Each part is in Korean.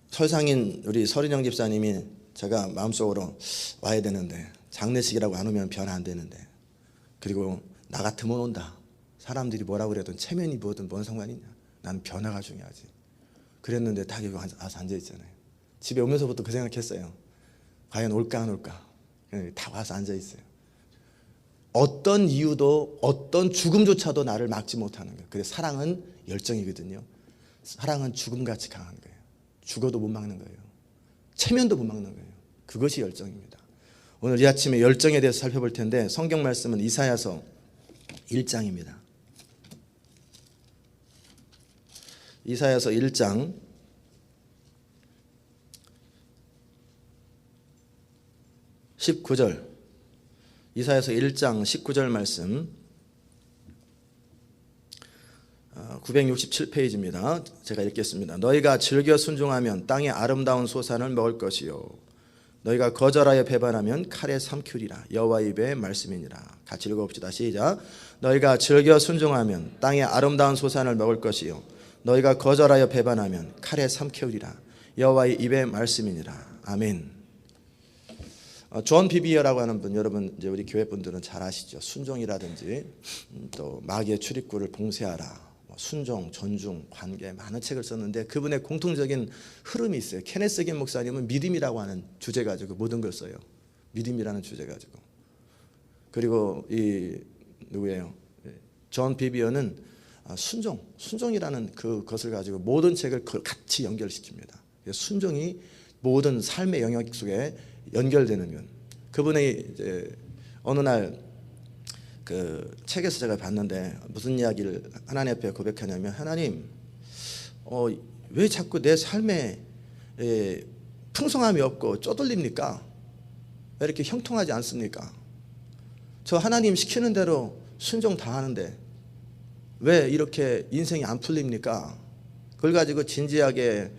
설상인 우리 서린영 집사님이 제가 마음속으로 와야 되는데 장례식이라고 안 오면 변화 안 되는데, 그리고 나 같으면 온다. 사람들이 뭐라고 그래도 체면이 뭐든 뭔 상관이냐. 나는 변화가 중요하지. 그랬는데 딱 여기 와서 앉아 있잖아요. 집에 오면서부터 그 생각했어요. 과연 올까 안 올까. 다 와서 앉아 있어요. 어떤 이유도 어떤 죽음조차도 나를 막지 못하는 거예요. 그래서 사랑은 열정이거든요. 사랑은 죽음같이 강한 거예요. 죽어도 못 막는 거예요. 체면도 못 막는 거예요. 그것이 열정입니다. 오늘 이 아침에 열정에 대해서 살펴볼 텐데, 성경 말씀은 이사야서 1장입니다. 이사야서 1장 19절, 이사야서 1장 19절 말씀, 967페이지입니다. 제가 읽겠습니다. 너희가 즐겨 순종하면 땅의 아름다운 소산을 먹을 것이요, 너희가 거절하여 배반하면 칼에 삼키리라. 여호와의 입의 말씀이니라. 같이 읽어봅시다. 시작. 너희가 즐겨 순종하면 땅의 아름다운 소산을 먹을 것이요, 너희가 거절하여 배반하면 칼에 삼키리라. 여호와의 입의 말씀이니라. 아멘. 존 비비어라고 하는 분, 여러분 이제 우리 교회 분들은 잘 아시죠. 순종이라든지 또 마귀의 출입구를 봉쇄하라, 순종, 존중, 관계, 많은 책을 썼는데 그분의 공통적인 흐름이 있어요. 케네스 긴 목사님은 믿음이라고 하는 주제 가지고 모든 걸 써요. 믿음이라는 주제 가지고. 그리고 이 누구예요? 존 비비어는 순종이라는 그것을 가지고 모든 책을 같이 연결시킵니다. 순종이 모든 삶의 영역 속에 연결되는 면. 그분의 이제 어느 날 그 책에서 제가 봤는데 무슨 이야기를 하나님 앞에 고백하냐면, 하나님, 왜 자꾸 내 삶에 풍성함이 없고 쪼들립니까? 왜 이렇게 형통하지 않습니까? 저 하나님 시키는 대로 순종 다 하는데 왜 이렇게 인생이 안 풀립니까? 그걸 가지고 진지하게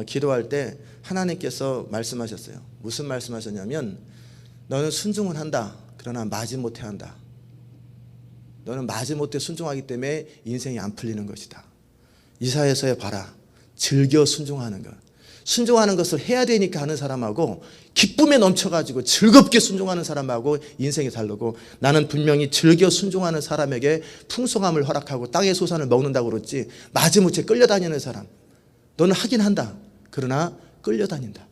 기도할 때 하나님께서 말씀하셨어요. 무슨 말씀하셨냐면, 너는 순종은 한다. 그러나 마지못해 한다. 너는 마지못해 순종하기 때문에 인생이 안 풀리는 것이다. 이사야서에 봐라. 즐겨 순종하는 것. 순종하는 것을 해야 되니까 하는 사람하고 기쁨에 넘쳐가지고 즐겁게 순종하는 사람하고 인생이 다르고, 나는 분명히 즐겨 순종하는 사람에게 풍성함을 허락하고 땅의 소산을 먹는다고 그랬지, 마지못해 끌려다니는 사람, 너는 하긴 한다. 그러나 끌려다닌다.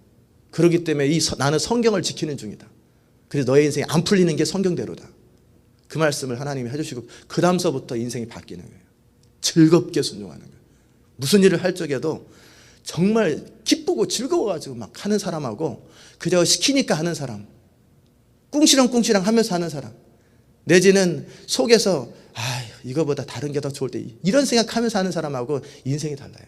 그렇기 때문에 나는 성경을 지키는 중이다. 그래서 너의 인생이 안 풀리는 게 성경대로다. 그 말씀을 하나님이 해주시고, 그 다음서부터 인생이 바뀌는 거예요. 즐겁게 순종하는 거예요. 무슨 일을 할 적에도 정말 기쁘고 즐거워가지고 막 하는 사람하고, 그저 시키니까 하는 사람, 꿍시렁꿍시렁 하면서 하는 사람, 내지는 속에서 이거보다 다른 게 더 좋을 때 이런 생각하면서 하는 사람하고 인생이 달라요.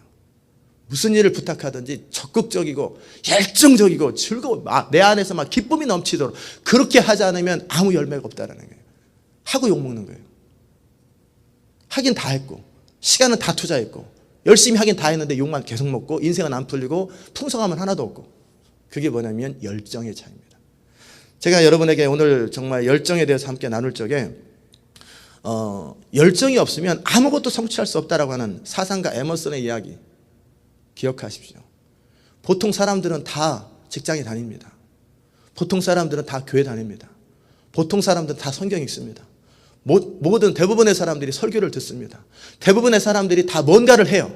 무슨 일을 부탁하든지 적극적이고 열정적이고 즐거워, 내 안에서 막 기쁨이 넘치도록 그렇게 하지 않으면 아무 열매가 없다는 거예요. 하고 욕먹는 거예요. 하긴 다 했고 시간은 다 투자했고 열심히 하긴 다 했는데 욕만 계속 먹고 인생은 안 풀리고 풍성함은 하나도 없고. 그게 뭐냐면 열정의 차이입니다. 제가 여러분에게 오늘 정말 열정에 대해서 함께 나눌 적에 열정이 없으면 아무것도 성취할 수 없다라고 하는 사상가 에머슨의 이야기 기억하십시오. 보통 사람들은 다 직장에 다닙니다. 보통 사람들은 다 교회 다닙니다. 보통 사람들은 다 성경 읽습니다. 대부분의 사람들이 설교를 듣습니다. 대부분의 사람들이 다 뭔가를 해요.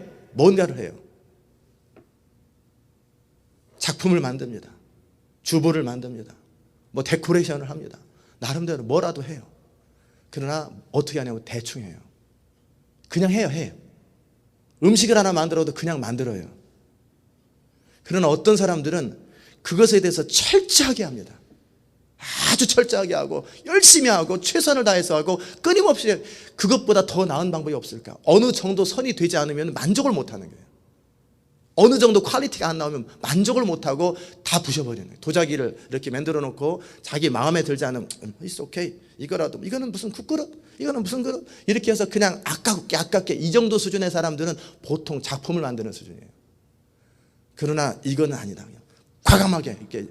작품을 만듭니다. 주보를 만듭니다. 데코레이션을 합니다. 나름대로 뭐라도 해요. 그러나 어떻게 하냐면 대충 해요. 그냥 해요. 음식을 하나 만들어도 그냥 만들어요. 그러나 어떤 사람들은 그것에 대해서 철저하게 합니다. 아주 철저하게 하고 열심히 하고 최선을 다해서 하고 끊임없이. 그것보다 더 나은 방법이 없을까? 어느 정도 선이 되지 않으면 만족을 못하는 거예요. 어느 정도 퀄리티가 안 나오면 만족을 못하고 다 부셔버리는 거예요. 도자기를 이렇게 만들어 놓고 자기 마음에 들지 않으면 It's okay. 이거는 무슨 국그릇? 이거는 무슨 그릇? 이렇게 해서 그냥 아깝게 이 정도 수준의 사람들은 보통 작품을 만드는 수준이에요. 그러나 이거는 아니다. 그냥 과감하게 이렇게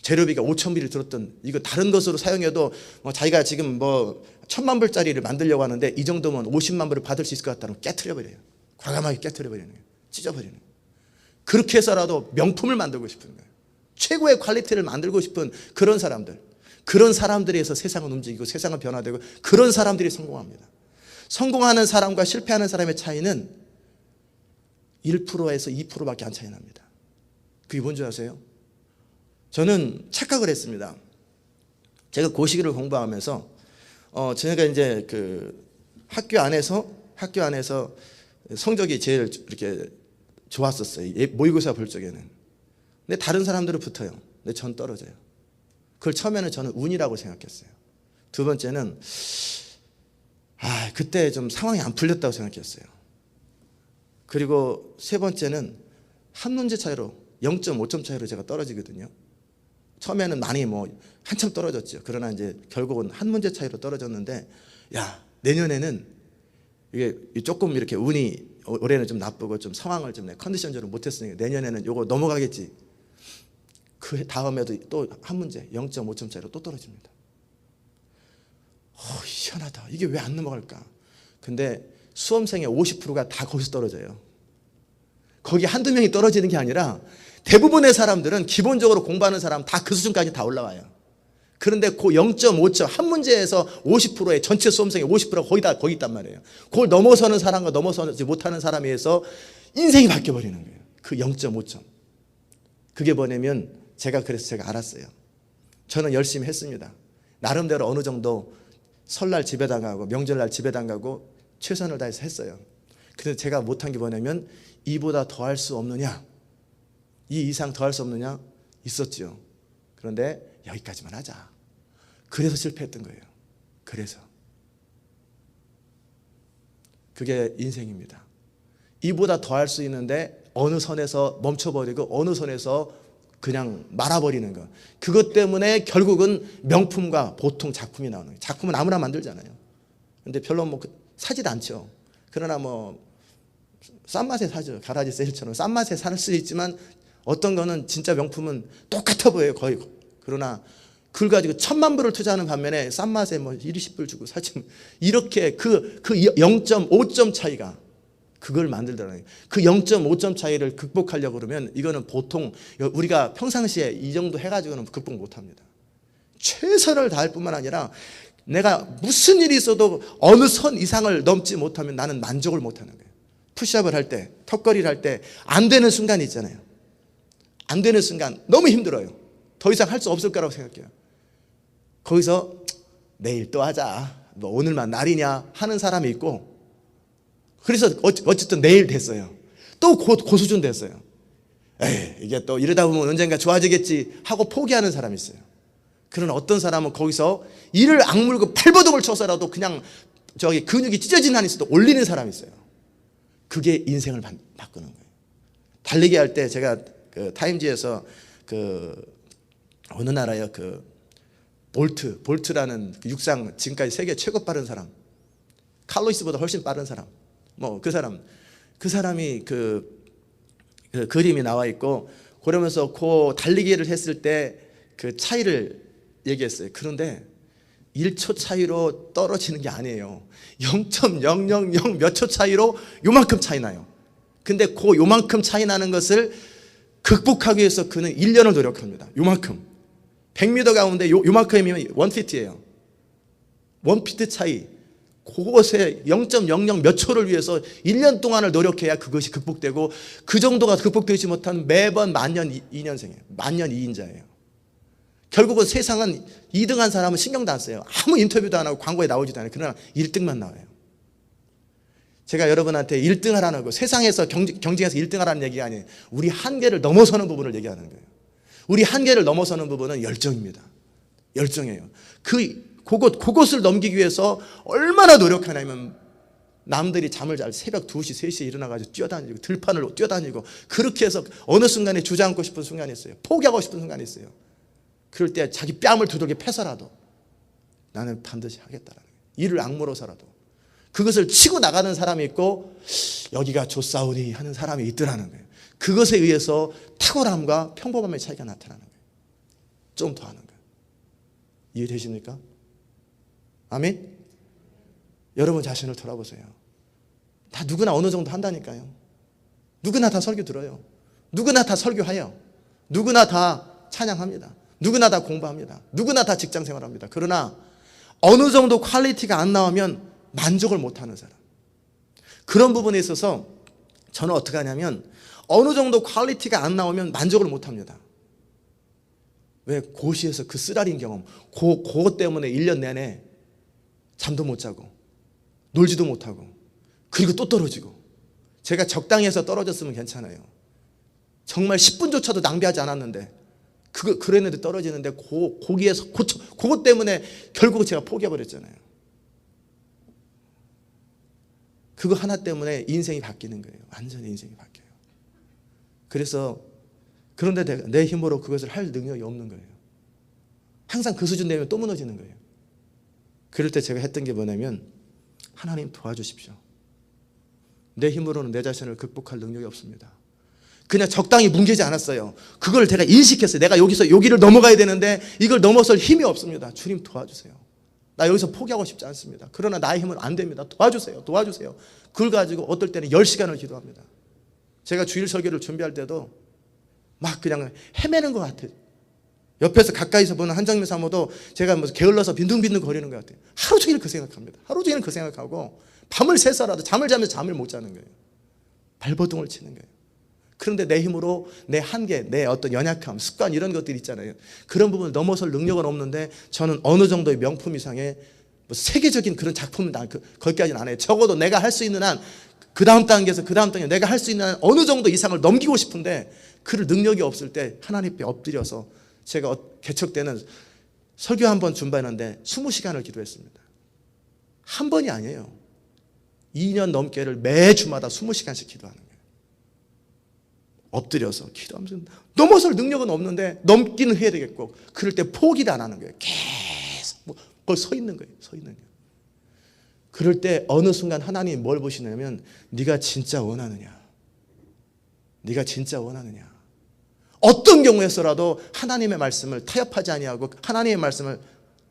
재료비가 5,000불이 들었던 이거 다른 것으로 사용해도 자기가 지금 1,000만 불짜리를 만들려고 하는데 이 정도면 50만 불을 받을 수 있을 것 같다면 깨트려버려요. 과감하게 깨트려버리는 거예요. 찢어버리는 거예요. 그렇게 해서라도 명품을 만들고 싶은 거예요. 최고의 퀄리티를 만들고 싶은 그런 사람들. 그런 사람들에 의해서 세상은 움직이고 세상은 변화되고 그런 사람들이 성공합니다. 성공하는 사람과 실패하는 사람의 차이는 1%에서 2%밖에 안 차이 납니다. 그게 뭔지 아세요? 저는 착각을 했습니다. 제가 고시기를 공부하면서 제가 이제 그 학교 안에서 성적이 제일 이렇게 좋았었어요. 모의고사 볼 적에는. 근데 다른 사람들은 붙어요. 근데 전 떨어져요. 그걸 처음에는 저는 운이라고 생각했어요. 두 번째는 그때 좀 상황이 안 풀렸다고 생각했어요. 그리고 세 번째는 한 문제 차이로 0.5점 차이로 제가 떨어지거든요. 처음에는 많이 한참 떨어졌죠. 그러나 이제 결국은 한 문제 차이로 떨어졌는데 내년에는 이게 조금 이렇게 운이 올해는 좀 나쁘고 좀 상황을 좀 컨디션적으로 못했으니까 내년에는 요거 넘어가겠지. 그 다음에도 또 한 문제 0.5점 차이로 또 떨어집니다. 희한하다. 이게 왜 안 넘어갈까? 근데 수험생의 50%가 다 거기서 떨어져요. 거기 한두 명이 떨어지는 게 아니라 대부분의 사람들은 기본적으로 공부하는 사람 다 그 수준까지 다 올라와요. 그런데 그 0.5점 한 문제에서 50%의 전체 수험생의 50%가 거기 있단 말이에요. 그걸 넘어서는 사람과 넘어서지 못하는 사람에 의해서 인생이 바뀌어버리는 거예요. 그 0.5점. 그게 뭐냐면 그래서 제가 알았어요. 저는 열심히 했습니다. 나름대로 어느 정도 설날 집에다 가고 명절날 집에다 가고 최선을 다해서 했어요. 그래서 제가 못한 게 뭐냐면 이보다 더 할 수 없느냐, 이 이상 더 할 수 없느냐 있었죠. 그런데 여기까지만 하자. 그래서 실패했던 거예요. 그래서 그게 인생입니다. 이보다 더 할 수 있는데 어느 선에서 멈춰버리고 어느 선에서 그냥 말아버리는 것. 그것 때문에 결국은 명품과 보통 작품이 나오는 거예요. 작품은 아무나 만들잖아요. 근데 별로 사지도 않죠. 그러나 싼 맛에 사죠. 가라지 세일처럼 싼 맛에 살 수 있지만 어떤 거는 진짜 명품은 똑같아 보여요. 거의. 그러나 그걸 가지고 1,000만 불을 투자하는 반면에 싼 맛에 20불 주고 사지. 이렇게 그 0.5점 차이가 그걸 만들더라고요. 그 0.5점 차이를 극복하려고 그러면 이거는 보통 우리가 평상시에 이 정도 해가지고는 극복 못합니다. 최선을 다할 뿐만 아니라 내가 무슨 일이 있어도 어느 선 이상을 넘지 못하면 나는 만족을 못하는 거예요. 푸시업을 할 때, 턱걸이를 할 때 안 되는 순간이 있잖아요. 안 되는 순간 너무 힘들어요. 더 이상 할 수 없을 거라고 생각해요. 거기서 내일 또 하자. 오늘만 날이냐 하는 사람이 있고, 그래서 어쨌든 내일 됐어요. 또 고수준 됐어요. 이게 또 이러다 보면 언젠가 좋아지겠지 하고 포기하는 사람이 있어요. 그러나 어떤 사람은 거기서 이를 악물고 발버둥을 쳐서라도 그냥 근육이 찢어진 한이 있어도 올리는 사람이 있어요. 그게 인생을 바꾸는 거예요. 달리기 할 때 제가 그 타임지에서 어느 나라요? 볼트라는 육상 지금까지 세계 최고 빠른 사람, 칼로이스보다 훨씬 빠른 사람, 그 사람이 그 그림이 나와 있고, 그러면서 그 달리기를 했을 때 그 차이를 얘기했어요. 그런데 1초 차이로 떨어지는 게 아니에요. 0.000 몇 초 차이로 요만큼 차이 나요. 근데 요만큼 차이 나는 것을 극복하기 위해서 그는 1년을 노력합니다. 요만큼. 100m 가운데 요만큼이면 1피트예요. 1피트 차이. 그것에 0.00 몇 초를 위해서 1년 동안을 노력해야 그것이 극복되고, 그 정도가 극복되지 못한 매번 만년 2년생이에요. 만년 2인자예요. 결국은 세상은 2등한 사람은 신경도 안 써요. 아무 인터뷰도 안 하고 광고에 나오지도 않아요. 그러나 1등만 나와요. 제가 여러분한테 1등 하라는 거, 세상에서 경쟁에서 1등 하라는 얘기가 아니에요. 우리 한계를 넘어서는 부분을 얘기하는 거예요. 우리 한계를 넘어서는 부분은 열정입니다. 열정이에요. 그것을 넘기기 위해서 얼마나 노력하냐면, 남들이 잠을 잘 새벽 2시, 3시에 일어나가지고 뛰어다니고 들판을 뛰어다니고, 그렇게 해서 어느 순간에 주저앉고 싶은 순간이 있어요. 포기하고 싶은 순간이 있어요. 그럴 때 자기 뺨을 두들겨 패서라도 나는 반드시 하겠다라는 거예요. 이를 악물어서라도. 그것을 치고 나가는 사람이 있고, 여기가 좋사오니 하는 사람이 있더라는 거예요. 그것에 의해서 탁월함과 평범함의 차이가 나타나는 거예요. 좀 더 하는 거예요. 이해되십니까? 아멘? 여러분 자신을 돌아보세요. 다 누구나 어느 정도 한다니까요. 누구나 다 설교 들어요. 누구나 다 설교해요. 누구나 다 찬양합니다. 누구나 다 공부합니다. 누구나 다 직장생활합니다. 그러나 어느 정도 퀄리티가 안 나오면 만족을 못하는 사람, 그런 부분에 있어서 저는 어떻게 하냐면 어느 정도 퀄리티가 안 나오면 만족을 못합니다. 왜? 고시에서 그 쓰라린 경험, 그것 때문에 1년 내내 잠도 못 자고 놀지도 못하고 그리고 또 떨어지고. 제가 적당히 해서 떨어졌으면 괜찮아요. 정말 10분조차도 낭비하지 않았는데 그랬는데 떨어지는데 거기에서 그것 때문에 결국 제가 포기해버렸잖아요. 그거 하나 때문에 인생이 바뀌는 거예요. 완전히 인생이 바뀌어요. 그래서 그런데 내 힘으로 그것을 할 능력이 없는 거예요. 항상 그 수준 되면 또 무너지는 거예요. 그럴 때 제가 했던 게 뭐냐면 하나님 도와주십시오. 내 힘으로는 내 자신을 극복할 능력이 없습니다. 그냥 적당히 뭉개지 않았어요. 그걸 제가 인식했어요. 내가 여기를 넘어가야 되는데 이걸 넘어설 힘이 없습니다. 주님 도와주세요. 나 여기서 포기하고 싶지 않습니다. 그러나 나의 힘은 안 됩니다. 도와주세요. 도와주세요. 그걸 가지고 어떨 때는 10시간을 기도합니다. 제가 주일 설교를 준비할 때도 막 그냥 헤매는 것 같아요. 옆에서 가까이서 보는 한정민 사모도 제가 뭐 게을러서 빈둥빈둥 거리는 것 같아요. 하루 종일 그 생각합니다. 하루 종일 그 생각하고 밤을 새서라도 잠을 자면서 잠을 못 자는 거예요. 발버둥을 치는 거예요. 그런데 내 힘으로 내 한계, 내 어떤 연약함, 습관 이런 것들이 있잖아요. 그런 부분을 넘어설 능력은 없는데 저는 어느 정도의 명품 이상의 뭐 세계적인 그런 작품은 거기까지는 안 해요. 적어도 내가 할 수 있는 한 그 다음 단계에서 그 다음 단계 내가 할 수 있는 한 어느 정도 이상을 넘기고 싶은데 그럴 능력이 없을 때 하나님 앞에 엎드려서 제가 개척 때는 설교 한 번 준비하는데 20시간을 기도했습니다. 한 번이 아니에요. 2년 넘게를 매주마다 20시간씩 기도하는 거예요. 엎드려서 기도하면서 넘어설 능력은 없는데 넘기는 해야 되겠고 그럴 때 포기를 안 하는 거예요. 계속 거기 서 있는 거예요. 서 있는 거예요. 그럴 때 어느 순간 하나님이 뭘 보시냐면 네가 진짜 원하느냐. 네가 진짜 원하느냐. 어떤 경우에서라도 하나님의 말씀을 타협하지 아니하고 하나님의 말씀을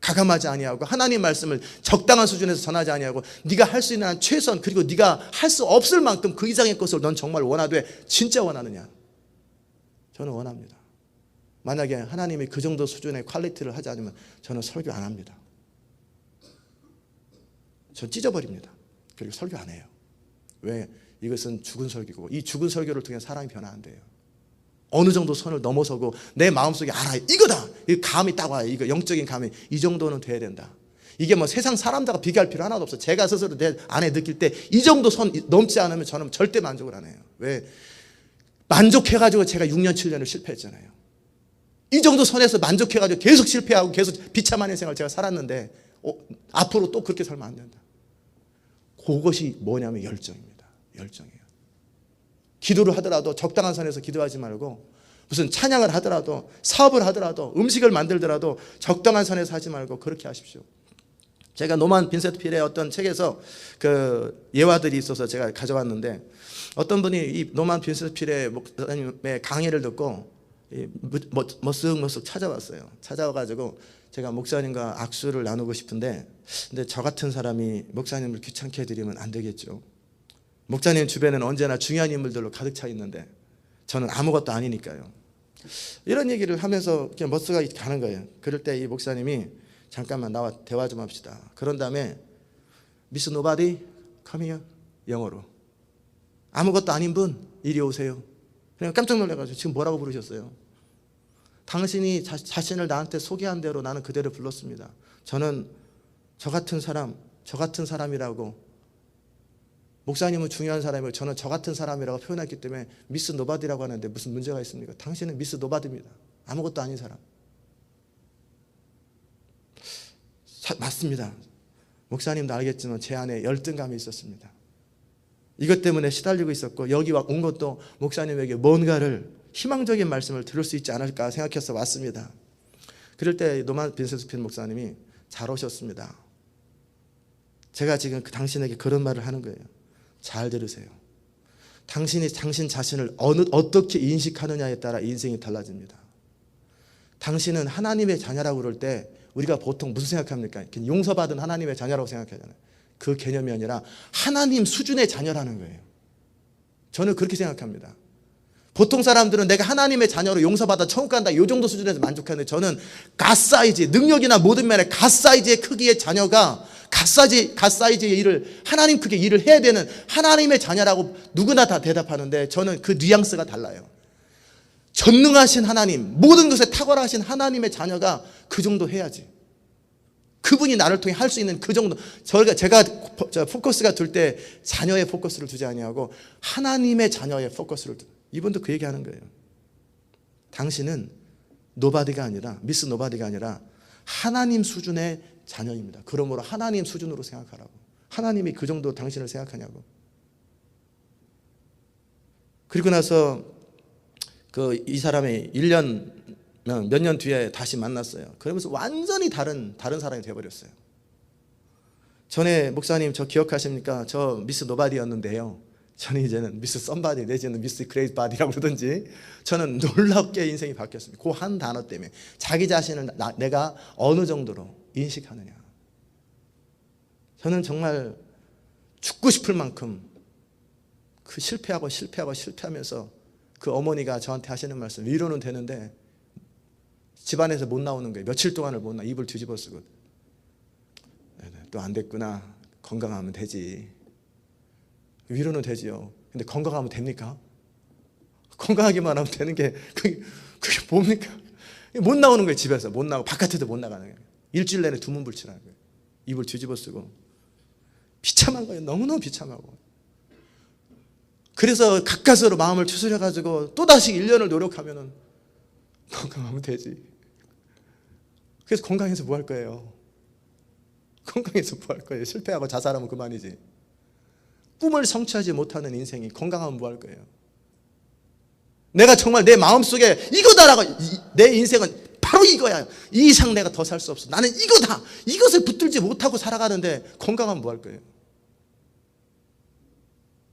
가감하지 아니하고 하나님의 말씀을 적당한 수준에서 전하지 아니하고 네가 할 수 있는 한 최선 그리고 네가 할 수 없을 만큼 그 이상의 것을 넌 정말 원하되 진짜 원하느냐. 저는 원합니다. 만약에 하나님이 그 정도 수준의 퀄리티를 하지 않으면 저는 설교 안 합니다. 전 찢어버립니다. 그리고 설교 안 해요. 왜? 이것은 죽은 설교고 이 죽은 설교를 통해 사람이 변화 안 돼요. 어느 정도 선을 넘어서고 내 마음속에 알아요. 이거다. 이 감이 딱 와요. 이거 영적인 감이 이 정도는 돼야 된다. 이게 뭐 세상 사람들과 비교할 필요 하나도 없어. 제가 스스로 내 안에 느낄 때 이 정도 선 넘지 않으면 저는 절대 만족을 안 해요. 왜? 만족해가지고 제가 6년 7년을 실패했잖아요. 이 정도 선에서 만족해가지고 계속 실패하고 계속 비참한 인생을 제가 살았는데 앞으로 또 그렇게 살면 안 된다. 그것이 뭐냐면 열정입니다. 열정이에요. 기도를 하더라도 적당한 선에서 기도하지 말고 무슨 찬양을 하더라도 사업을 하더라도 음식을 만들더라도 적당한 선에서 하지 말고 그렇게 하십시오. 제가 노만 빈센트 필의 어떤 책에서 그 예화들이 있어서 제가 가져왔는데 어떤 분이 이 노만 빈센트 필의 목사님의 강의를 듣고 머쓱머쓱 찾아왔어요. 찾아와가지고 제가 목사님과 악수를 나누고 싶은데 근데 저 같은 사람이 목사님을 귀찮게 해드리면 안 되겠죠. 목사님 주변에는 언제나 중요한 인물들로 가득 차 있는데 저는 아무것도 아니니까요. 이런 얘기를 하면서 그냥 머쓱하게 가는 거예요. 그럴 때 이 목사님이 잠깐만 나와 대화 좀 합시다. 그런 다음에 Miss Nobody, come here. 영어로. 아무것도 아닌 분 이리 오세요. 그냥 깜짝 놀라가지고 지금 뭐라고 부르셨어요? 당신이 자신을 나한테 소개한 대로 나는 그대로 불렀습니다. 저는 저 같은 사람이라고 목사님은 중요한 사람이고 저는 저 같은 사람이라고 표현했기 때문에 미스 노바디라고 하는데 무슨 문제가 있습니까? 당신은 미스 노바디입니다. 아무것도 아닌 사람. 맞습니다. 목사님도 알겠지만 제 안에 열등감이 있었습니다. 이것 때문에 시달리고 있었고 여기 온 것도 목사님에게 뭔가를 희망적인 말씀을 들을 수 있지 않을까 생각해서 왔습니다. 그럴 때 노만 빈센트 필 목사님이 잘 오셨습니다. 제가 지금 당신에게 그런 말을 하는 거예요. 잘 들으세요. 당신이 당신 자신을 어떻게 인식하느냐에 따라 인생이 달라집니다. 당신은 하나님의 자녀라고 그럴 때 우리가 보통 무슨 생각합니까? 용서받은 하나님의 자녀라고 생각하잖아요. 그 개념이 아니라 하나님 수준의 자녀라는 거예요. 저는 그렇게 생각합니다. 보통 사람들은 내가 하나님의 자녀로 용서받아 천국 간다 이 정도 수준에서 만족하는데 저는 갓사이즈 능력이나 모든 면에 갓사이즈의 크기의 자녀가 갓사이즈의 일을 하나님 크게 일을 해야 되는 하나님의 자녀라고 누구나 다 대답하는데 저는 그 뉘앙스가 달라요. 전능하신 하나님, 모든 것에 탁월하신 하나님의 자녀가 그 정도 해야지. 그분이 나를 통해 할 수 있는 그 정도. 제가 포커스가 둘 때 자녀의 포커스를 두지 아니하고 하나님의 자녀의 포커스를 이분도 그 얘기하는 거예요. 당신은 노바디가 아니라 미스 노바디가 아니라 하나님 수준의 자녀입니다. 그러므로 하나님 수준으로 생각하라고. 하나님이 그 정도 당신을 생각하냐고. 그리고 나서 이 사람이 1년 몇 년 뒤에 다시 만났어요. 그러면서 완전히 다른 사람이 되어버렸어요. 전에 목사님 저 기억하십니까? 저 미스 노바디였는데요. 저는 이제는 미스 썸바디 내지는 미스 그레이트 바디라고 그러든지 저는 놀랍게 인생이 바뀌었습니다. 그 한 단어 때문에 자기 자신을 내가 어느 정도로 인식하느냐. 저는 정말 죽고 싶을 만큼 그 실패하면서 그 어머니가 저한테 하시는 말씀 위로는 되는데 집안에서 못 나오는 거예요. 며칠 동안을 못 나. 입을 뒤집어 쓰고 또 안 됐구나. 건강하면 되지. 위로는 되지요. 근데 건강하면 됩니까? 건강하기만 하면 되는 게 그게 뭡니까? 못 나오는 거예요. 집에서 못 나오고 바깥에도 못 나가는 거예요. 일주일 내내 두문불출하는 거예요. 입을 뒤집어 쓰고 비참한 거예요. 너무너무 비참하고. 그래서 가까스로 마음을 추스려가지고 또다시 1년을 노력하면은 건강하면 되지. 그래서 건강해서 뭐 할 거예요? 건강해서 뭐 할 거예요? 실패하고 자살하면 그만이지. 꿈을 성취하지 못하는 인생이 건강하면 뭐 할 거예요? 내가 정말 내 마음속에 이거다라고 내 인생은 바로 이거야. 이 이상 내가 더 살 수 없어. 나는 이거다. 이것을 붙들지 못하고 살아가는데 건강하면 뭐 할 거예요?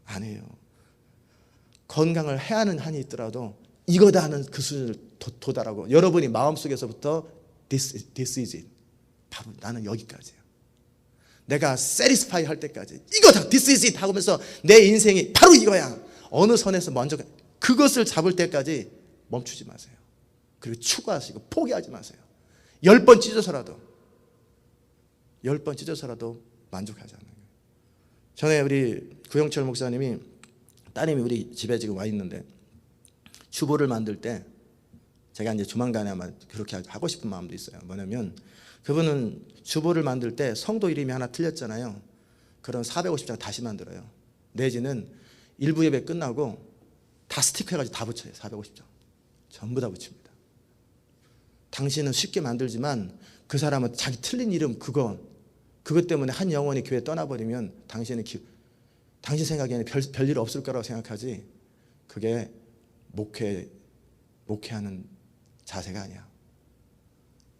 아니에요. 건강을 해하는 한이 있더라도 이거다 하는 그 수준을 도달하고 여러분이 마음속에서부터 This is it. 바로 나는 여기까지야. 내가 satisfy 할 때까지 이거다 This is it 하면서 내 인생이 바로 이거야. 어느 선에서 먼저 그것을 잡을 때까지 멈추지 마세요. 그리고 추구하시고 포기하지 마세요. 10번 찢어서라도 만족하지 않는 거예요. 전에 우리 구영철 목사님이 따님이 우리 집에 지금 와 있는데 주보를 만들 때 제가 이제 조만간에 아마 그렇게 하고 싶은 마음도 있어요. 뭐냐면 그분은 주보를 만들 때 성도 이름이 하나 틀렸잖아요. 그럼 450장 다시 만들어요. 내지는 일부 예배 끝나고 다 스티커 해가지고 다 붙여요. 450장 전부 다 붙입니다. 당신은 쉽게 만들지만 그 사람은 자기 틀린 이름 그것 때문에 한 영혼이 교회 떠나버리면 당신 생각에는 별일 없을 거라고 생각하지 그게 목회하는 자세가 아니야.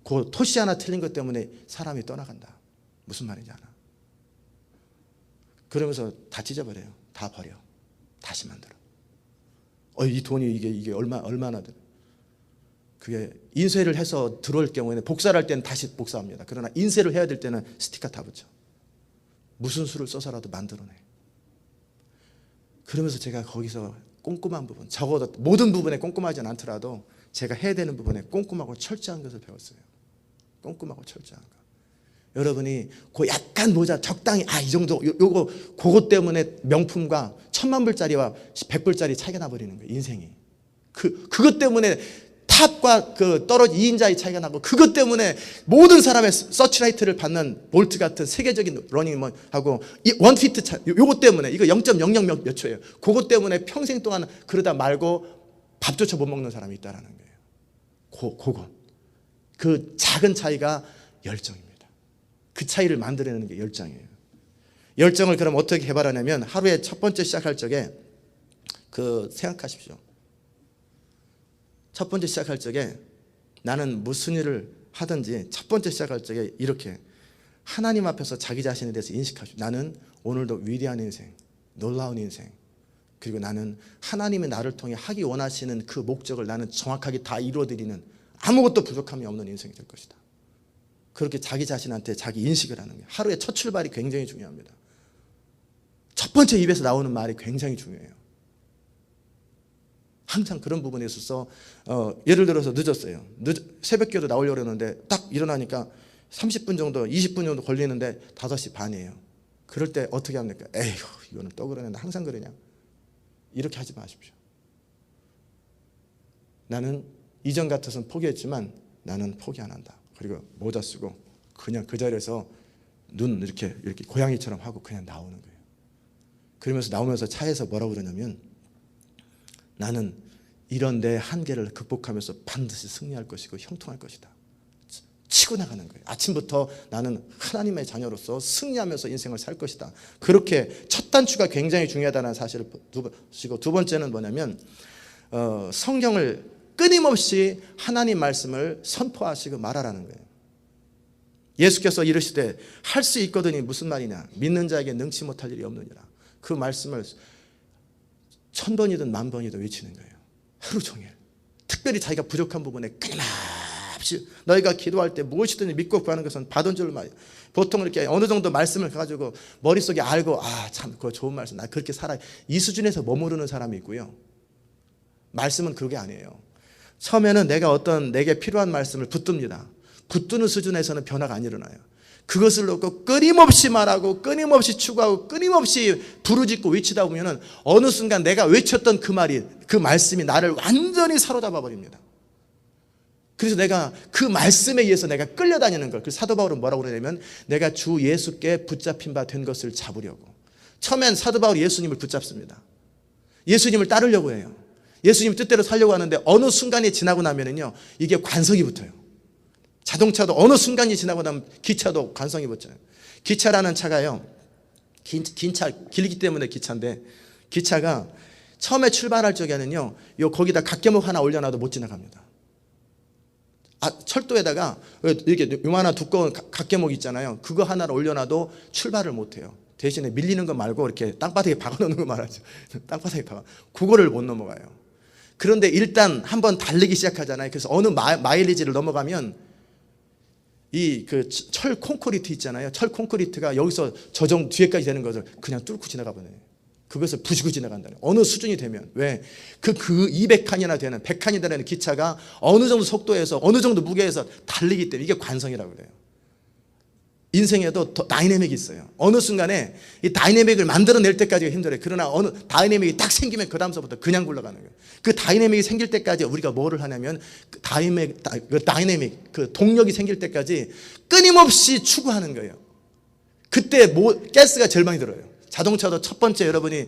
그 토시 하나 틀린 것 때문에 사람이 떠나간다. 무슨 말인지 알아? 그러면서 다 찢어버려요. 다 버려. 다시 만들어. 이 돈이 이게 얼마나 돼? 그게 인쇄를 해서 들어올 경우에는 복사를 할 때는 다시 복사합니다. 그러나 인쇄를 해야 될 때는 스티커 다 붙여. 무슨 수를 써서라도 만들어내. 그러면서 제가 거기서 꼼꼼한 부분, 적어도 모든 부분에 꼼꼼하진 않더라도 제가 해야 되는 부분에 꼼꼼하고 철저한 것을 배웠어요. 꼼꼼하고 철저한 거. 여러분이 그 약간 모자 적당히 이 정도 그것 때문에 명품과 10,000불짜리와 100불짜리 차이가 나버리는 거예요. 인생이. 그것 때문에 탑과 그 떨어진 2인자의 차이가 나고 그것 때문에 모든 사람의 서치라이트를 받는 볼트 같은 세계적인 러닝하고 원피트 차 요것 때문에 이거 0.00 몇 초예요. 그것 때문에 평생 동안 그러다 말고 밥조차 못 먹는 사람이 있다라는 거예요. 그거. 그 작은 차이가 열정입니다. 그 차이를 만들어내는 게 열정이에요. 열정을 그럼 어떻게 개발하냐면 하루에 첫 번째 시작할 적에 생각하십시오. 첫 번째 시작할 적에 나는 무슨 일을 하든지 첫 번째 시작할 적에 이렇게 하나님 앞에서 자기 자신에 대해서 인식하십시오. 나는 오늘도 위대한 인생, 놀라운 인생, 그리고 나는 하나님이 나를 통해 하기 원하시는 그 목적을 나는 정확하게 다 이루어드리는 아무것도 부족함이 없는 인생이 될 것이다. 그렇게 자기 자신한테 자기 인식을 하는 거예요. 하루의 첫 출발이 굉장히 중요합니다. 첫 번째 입에서 나오는 말이 굉장히 중요해요. 항상 그런 부분에 있어서 예를 들어서 늦었어요. 새벽기도 나오려고 했는데 딱 일어나니까 30분 정도 20분 정도 걸리는데 5시 반이에요. 그럴 때 어떻게 합니까? 에휴, 이거는 또 그러네. 항상 그러냐. 이렇게 하지 마십시오. 나는 이전 같아서는 포기했지만 나는 포기 안 한다. 그리고 모자 쓰고 그냥 그 자리에서 눈 이렇게 고양이처럼 하고 그냥 나오는 거예요. 그러면서 나오면서 차에서 뭐라고 그러냐면 나는 이런 내 한계를 극복하면서 반드시 승리할 것이고 형통할 것이다. 치고 나가는 거예요. 아침부터 나는 하나님의 자녀로서 승리하면서 인생을 살 것이다. 그렇게 첫 단추가 굉장히 중요하다는 사실을 보시고, 두 번째는 뭐냐면 성경을 끊임없이 하나님 말씀을 선포하시고 말하라는 거예요. 예수께서 이르시되 할 수 있거든이 무슨 말이냐? 믿는 자에게 능치 못할 일이 없느니라. 그 말씀을 1000번이든 10,000번이든 외치는 거예요. 하루 종일. 특별히 자기가 부족한 부분에 끊임없이 너희가 기도할 때 무엇이든지 믿고 구하는 것은 받은 줄로 말이에요. 보통 이렇게 어느 정도 말씀을 가지고 머릿속에 알고 참 그거 좋은 말씀 나 그렇게 살아 이 수준에서 머무르는 사람이 있고요. 말씀은 그게 아니에요. 처음에는 내게 필요한 말씀을 붙듭니다. 붙드는 수준에서는 변화가 안 일어나요. 그것을 놓고 끊임없이 말하고 끊임없이 추구하고 끊임없이 부르짖고 외치다 보면은 어느 순간 내가 외쳤던 그 말씀이 나를 완전히 사로잡아 버립니다. 그래서 내가 그 말씀에 의해서 내가 끌려다니는 걸. 그 사도 바울은 뭐라고 그러냐면 내가 주 예수께 붙잡힌 바 된 것을 잡으려고. 처음엔 사도 바울이 예수님을 붙잡습니다. 예수님을 따르려고 해요. 예수님 뜻대로 살려고 하는데 어느 순간이 지나고 나면은요 이게 관성이 붙어요. 자동차도 어느 순간이 지나고 나면 기차도 관성이 붙어요. 기차라는 차가요 긴 차 길기 때문에 기차인데 기차가 처음에 출발할 적에는요 거기다 갓개목 하나 올려놔도 못 지나갑니다. 철도에다가 이렇게 요만한 두꺼운 갓개목 있잖아요. 그거 하나를 올려놔도 출발을 못해요. 대신에 밀리는 거 말고 이렇게 땅바닥에 박아놓는 거 말하죠. 땅바닥에 박아. 그거를 못 넘어가요. 그런데 일단 한번 달리기 시작하잖아요. 그래서 어느 마일리지를 넘어가면 이 그 철 콘크리트 있잖아요. 철 콘크리트가 여기서 저 정도 뒤에까지 되는 것을 그냥 뚫고 지나가 버려요. 그것을 부수고 지나간다는. 어느 수준이 되면 왜? 그 200칸이나 되는 100칸이 되는 기차가 어느 정도 속도에서 어느 정도 무게에서 달리기 때문에 이게 관성이라고 그래요. 인생에도 다이내믹이 있어요. 어느 순간에 이 다이내믹을 만들어낼 때까지가 힘들어요. 그러나 어느 다이내믹이 딱 생기면 그 다음서부터 그냥 굴러가는 거예요. 그 다이내믹이 생길 때까지 우리가 뭐를 하냐면 그 다이내믹 그 동력이 생길 때까지 끊임없이 추구하는 거예요. 그때 가스가 제일 많이 들어요. 자동차도 첫 번째 여러분이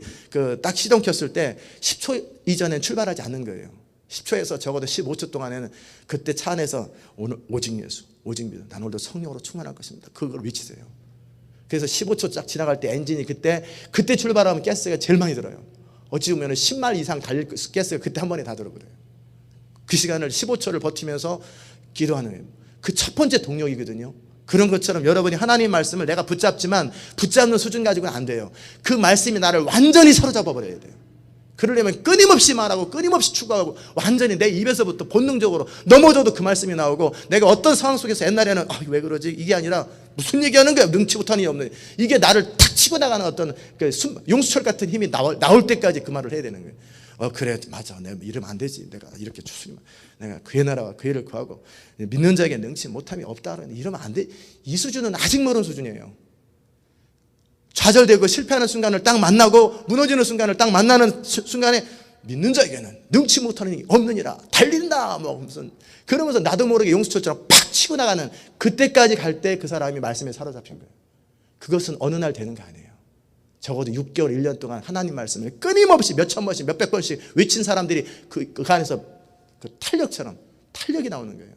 딱 시동 켰을 때 10초 이전엔 출발하지 않는 거예요. 10초에서 적어도 15초 동안에는 그때 차 안에서 오늘 오직 예수, 오직 믿음, 난 오늘도 성령으로 충만할 것입니다. 그걸 외치세요. 그래서 15초 쫙 지나갈 때 엔진이 그때 출발하면 가스가 제일 많이 들어요. 어찌 보면 10마일 이상 달릴 가스가 그때 한 번에 다 들어버려요. 그 시간을 15초를 버티면서 기도하는 거예요. 그 첫 번째 동력이거든요. 그런 것처럼 여러분이 하나님 말씀을 내가 붙잡지만 붙잡는 수준 가지고는 안 돼요. 그 말씀이 나를 완전히 사로잡아 버려야 돼요. 그러려면 끊임없이 말하고 끊임없이 추구하고 완전히 내 입에서부터 본능적으로 넘어져도 그 말씀이 나오고 내가 어떤 상황 속에서 옛날에는 왜 그러지? 이게 아니라 무슨 얘기하는 거야? 능치 못하는 이 없는 이게 나를 탁 치고 나가는 어떤 용수철 같은 힘이 나올 때까지 그 말을 해야 되는 거예요. 그래 맞아 내가 이러면 안 되지. 내가 이렇게 주님 내가 그의 나라와 그의 일을 구하고 믿는 자에게 능치 못함이 없다. 이러면 안 돼. 이 수준은 아직 멀은 수준이에요. 좌절되고 실패하는 순간을 딱 만나고 무너지는 순간을 딱 만나는 순간에 믿는 자에게는 능치 못하는 일이 없느니라 달린다 무슨 그러면서 나도 모르게 용수철처럼 팍 치고 나가는 그때까지 갈 때 그 사람이 말씀에 사로잡힌 거예요. 그것은 어느 날 되는 거 아니에요. 적어도 6개월 1년 동안 하나님 말씀을 끊임없이 몇천 번씩 몇백 번씩 외친 사람들이 그 안에서 그 탄력이 나오는 거예요.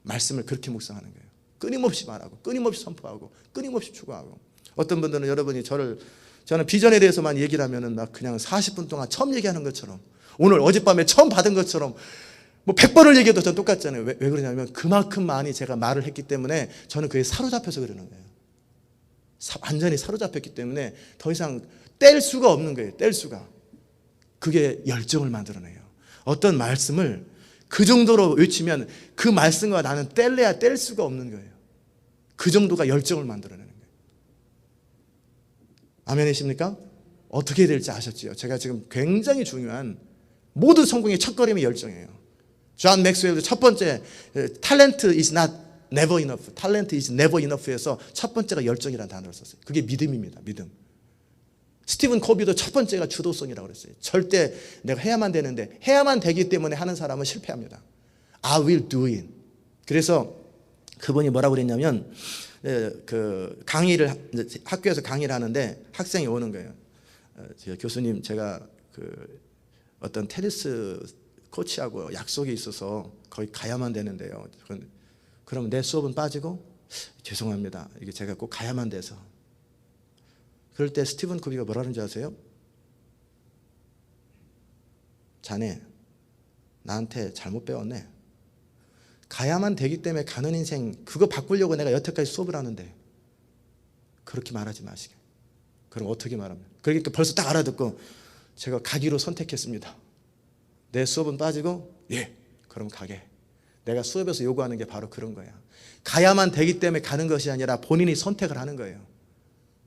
말씀을 그렇게 묵상하는 거예요. 끊임없이 말하고 끊임없이 선포하고 끊임없이 추구하고. 어떤 분들은 여러분이 저는 비전에 대해서만 얘기를 하면은 막 그냥 40분 동안 처음 얘기하는 것처럼 오늘 어젯밤에 처음 받은 것처럼 뭐 100번을 얘기해도 전 똑같잖아요. 왜 그러냐면 그만큼 많이 제가 말을 했기 때문에 저는 그에 사로잡혀서 그러는 거예요. 완전히 사로잡혔기 때문에 더 이상 뗄 수가 없는 거예요. 뗄 수가. 그게 열정을 만들어내요. 어떤 말씀을 그 정도로 외치면 그 말씀과 나는 뗄래야 뗄 수가 없는 거예요. 그 정도가 열정을 만들어내는 거예요. 아멘이십니까? 어떻게 될지 아셨지요? 제가 지금 굉장히 중요한 모든 성공의 첫걸음이 열정이에요. 존 맥스웰도 첫 번째 talent is not never enough, talent is never enough에서 첫 번째가 열정이라는 단어를 썼어요. 그게 믿음입니다. 믿음. 스티븐 코비도 첫 번째가 주도성이라고 그랬어요. 절대 내가 해야만 되는데, 해야만 되기 때문에 하는 사람은 실패합니다. I will do it. 그래서 그분이 뭐라고 그랬냐면, 그 강의를, 학교에서 강의를 하는데 학생이 오는 거예요. 교수님, 제가 그 어떤 테니스 코치하고 약속이 있어서 거기 가야만 되는데요. 그럼 내 수업은 빠지고? 죄송합니다. 이게 제가 꼭 가야만 돼서. 그럴 때 스티븐 코비가 뭐라는 줄 아세요? 자네, 나한테 잘못 배웠네. 가야만 되기 때문에 가는 인생, 그거 바꾸려고 내가 여태까지 수업을 하는데 그렇게 말하지 마시게. 그럼 어떻게 말합니까? 그러니까 벌써 딱 알아듣고, 제가 가기로 선택했습니다. 내 수업은 빠지고, 예, 그럼 가게. 내가 수업에서 요구하는 게 바로 그런 거야. 가야만 되기 때문에 가는 것이 아니라 본인이 선택을 하는 거예요.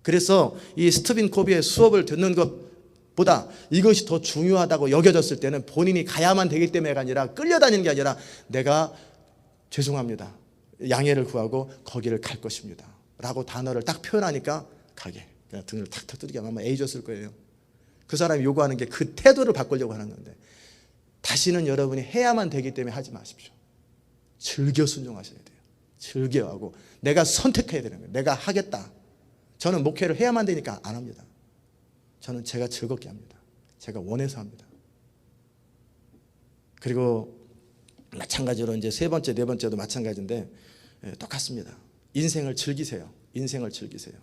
그래서 이 스티븐 코비의 수업을 듣는 것보다 이것이 더 중요하다고 여겨졌을 때는 본인이 가야만 되기 때문에가 아니라, 끌려다니는 게 아니라, 내가 죄송합니다, 양해를 구하고 거기를 갈 것입니다 라고 단어를 딱 표현하니까 가게. 그냥 등을 탁 두드리게 아마 A줬을 거예요. 그 사람이 요구하는 게 그 태도를 바꾸려고 하는 건데, 다시는 여러분이 해야만 되기 때문에 하지 마십시오. 즐겨 순종하셔야 돼요. 즐겨하고 내가 선택해야 되는 거예요. 내가 하겠다. 저는 목회를 해야만 되니까 안 합니다. 저는 제가 즐겁게 합니다. 제가 원해서 합니다. 그리고 마찬가지로 이제 세 번째, 네 번째도 마찬가지인데 똑같습니다. 인생을 즐기세요. 인생을 즐기세요.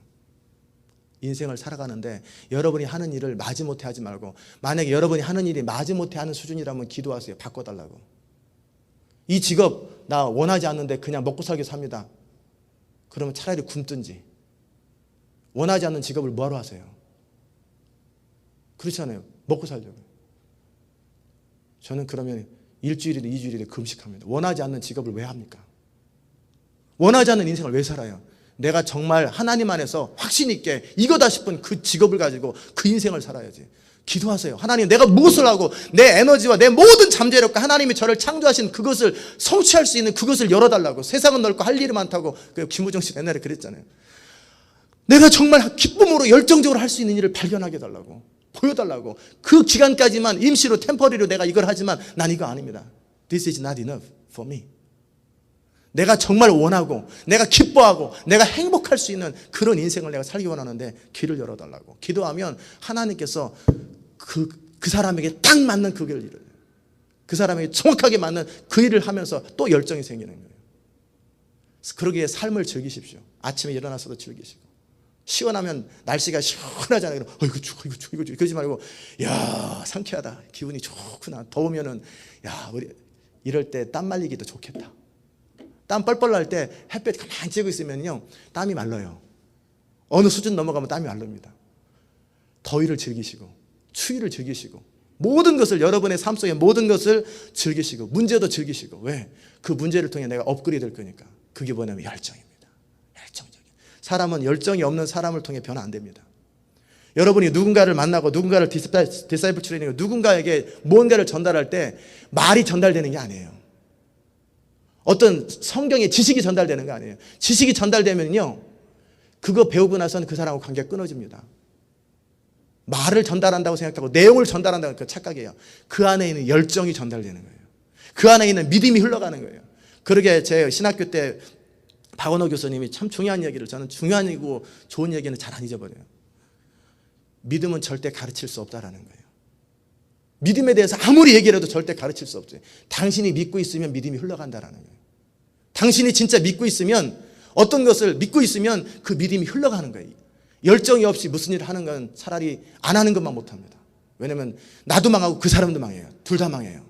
인생을 살아가는데 여러분이 하는 일을 마지못해 하지 말고, 만약에 여러분이 하는 일이 마지못해 하는 수준이라면 기도하세요. 바꿔달라고. 이 직업 나 원하지 않는데 그냥 먹고 살기 위해서 합니다. 그러면 차라리 굶든지. 원하지 않는 직업을 뭐하러 하세요? 그렇잖아요. 먹고 살려고. 저는 그러면 일주일이든 2주일이든 금식합니다. 원하지 않는 직업을 왜 합니까? 원하지 않는 인생을 왜 살아요? 내가 정말 하나님 안에서 확신 있게 이거다 싶은 그 직업을 가지고 그 인생을 살아야지. 기도하세요. 하나님, 내가 무엇을 하고 내 에너지와 내 모든 잠재력과 하나님이 저를 창조하신 그것을 성취할 수 있는 그것을 열어달라고. 세상은 넓고 할 일이 많다고 김우정 씨 옛날에 그랬잖아요. 내가 정말 기쁨으로 열정적으로 할 수 있는 일을 발견하게 해달라고, 보여달라고. 그 기간까지만 임시로 템퍼리로 내가 이걸 하지만 난 이거 아닙니다. This is not enough for me. 내가 정말 원하고 내가 기뻐하고 내가 행복할 수 있는 그런 인생을 내가 살기 원하는데 길을 열어달라고 기도하면 하나님께서 그 사람에게 딱 맞는 그 길을, 그 사람에게 정확하게 맞는 그 일을 하면서 또 열정이 생기는 거예요. 그러기에 삶을 즐기십시오. 아침에 일어나서도 즐기시고, 시원하면 날씨가 시원하잖아요. 그럼 이거 추워 그러지 말고, 야 상쾌하다, 기분이 좋구나. 더우면은 야 우리 이럴 때 땀 말리기도 좋겠다. 땀 뻘뻘 날 때 햇볕 가만히 쬐고 있으면요 땀이 말라요. 어느 수준 넘어가면 땀이 마릅니다. 더위를 즐기시고 추위를 즐기시고 모든 것을, 여러분의 삶 속의 모든 것을 즐기시고 문제도 즐기시고. 왜? 그 문제를 통해 내가 업그레이드 될 거니까. 그게 뭐냐면 열정입니다. 열정적인. 사람은 열정이 없는 사람을 통해 변화 안 됩니다. 여러분이 누군가를 만나고 누군가를 디사이플 트레이닝, 누군가에게 무언가를 전달할 때 말이 전달되는 게 아니에요. 어떤 성경의 지식이 전달되는 거 아니에요. 지식이 전달되면요 그거 배우고 나서는 그 사람하고 관계가 끊어집니다. 말을 전달한다고 생각하고 내용을 전달한다고 그 착각이에요. 그 안에 있는 열정이 전달되는 거예요. 그 안에 있는 믿음이 흘러가는 거예요. 그러게 제 신학교 때 박원호 교수님이 참 중요한 얘기를, 저는 중요한 얘기고 좋은 얘기는 잘 안 잊어버려요. 믿음은 절대 가르칠 수 없다라는 거예요. 믿음에 대해서 아무리 얘기를 해도 절대 가르칠 수 없어요. 당신이 믿고 있으면 믿음이 흘러간다라는 거예요. 당신이 진짜 믿고 있으면, 어떤 것을 믿고 있으면 그 믿음이 흘러가는 거예요. 열정이 없이 무슨 일을 하는 건 차라리 안 하는 것만 못합니다. 왜냐면 나도 망하고 그 사람도 망해요. 둘 다 망해요.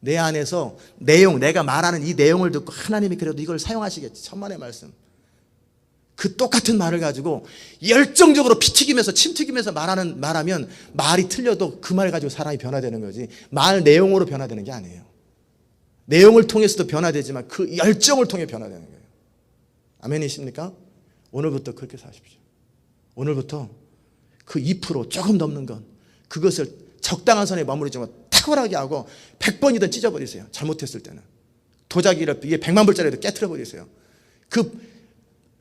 내 안에서 내용, 내가 말하는 이 내용을 듣고 하나님이 그래도 이걸 사용하시겠지. 천만의 말씀. 그 똑같은 말을 가지고 열정적으로 피 튀기면서 침 튀기면서 말하면 말이 틀려도 그 말 가지고 사람이 변화되는 거지, 말 내용으로 변화되는 게 아니에요. 내용을 통해서도 변화되지만 그 열정을 통해 변화되는 거예요. 아멘이십니까? 오늘부터 그렇게 사십시오. 오늘부터 그 2% 조금 넘는 건, 그것을 적당한 선에 머무르지 말고 탁 탁월하게 하고 100번이든 찢어버리세요. 잘못했을 때는. 도자기를 이게 100만 불짜리도 깨트려버리세요. 그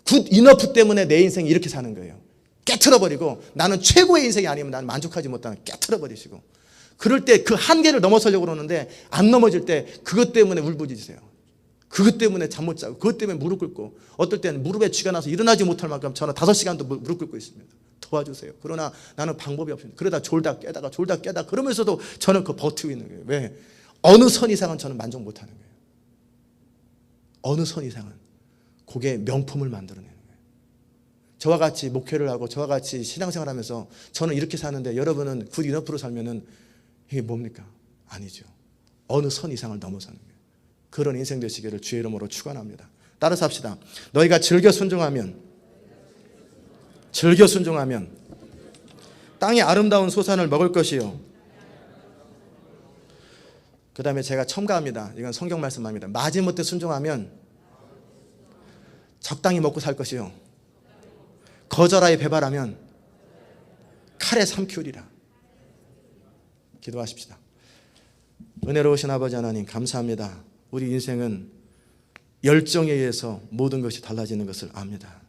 굿 이너프 때문에 내 인생이 이렇게 사는 거예요. 깨트려버리고 나는 최고의 인생이 아니면 나는 만족하지 못하는 깨트려버리시고, 그럴 때 그 한계를 넘어서려고 그러는데 안 넘어질 때 그것 때문에 울부짖으세요. 그것 때문에 잠 못 자고, 그것 때문에 무릎 꿇고, 어떨 때는 무릎에 쥐가 나서 일어나지 못할 만큼 저는 5시간도 무릎 꿇고 있습니다. 도와주세요. 그러나 나는 방법이 없습니다. 그러다 졸다 깨다 그러면서도 저는 그거 버티고 있는 거예요. 왜? 어느 선 이상은 저는 만족 못하는 거예요. 어느 선 이상은. 그게 명품을 만들어내는 거예요. 저와 같이 목회를 하고 저와 같이 신앙생활 하면서 저는 이렇게 사는데 여러분은 굿 이너프로 살면은 이게 뭡니까? 아니죠. 어느 선 이상을 넘어서는 거예요. 그런 인생 되시기를 주의 이름으로 축원합니다. 따라서 합시다. 너희가 즐겨 순종하면 땅의 아름다운 소산을 먹을 것이요. 그 다음에 제가 첨가합니다. 이건 성경 말씀입니다. 마지못해 순종하면 적당히 먹고 살 것이요. 거절하여 배발하면 칼에 삼키우리라. 기도하십시다. 은혜로우신 아버지 하나님, 감사합니다. 우리 인생은 열정에 의해서 모든 것이 달라지는 것을 압니다.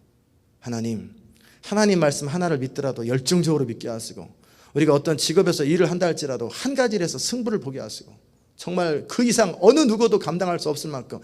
하나님 말씀 하나를 믿더라도 열정적으로 믿게 하시고, 우리가 어떤 직업에서 일을 한다 할지라도 한 가지 일에서 승부를 보게 하시고, 정말 그 이상 어느 누구도 감당할 수 없을 만큼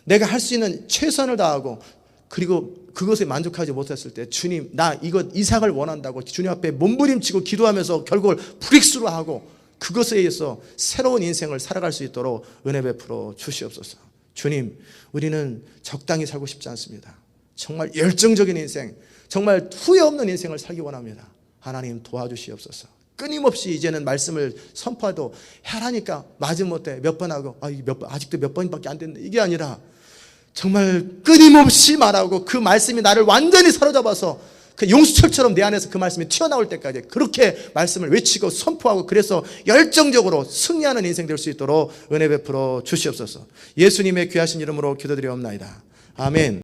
내가 할 수 있는 최선을 다하고, 그리고 그것에 만족하지 못했을 때 주님, 나 이것 이상을 원한다고 주님 앞에 몸부림치고 기도하면서 결국을 브릭스루 하고 그것에 의해서 새로운 인생을 살아갈 수 있도록 은혜 베풀어 주시옵소서. 주님, 우리는 적당히 살고 싶지 않습니다. 정말 열정적인 인생, 정말 후회 없는 인생을 살기 원합니다. 하나님 도와주시옵소서. 끊임없이 이제는 말씀을 선포해도 하라니까 마지못해 몇 번 하고 아직도 몇 번밖에 안 됐네, 이게 아니라 정말 끊임없이 말하고 그 말씀이 나를 완전히 사로잡아서 그 용수철처럼 내 안에서 그 말씀이 튀어나올 때까지 그렇게 말씀을 외치고 선포하고, 그래서 열정적으로 승리하는 인생 될 수 있도록 은혜 베풀어 주시옵소서. 예수님의 귀하신 이름으로 기도드리옵나이다. 아멘.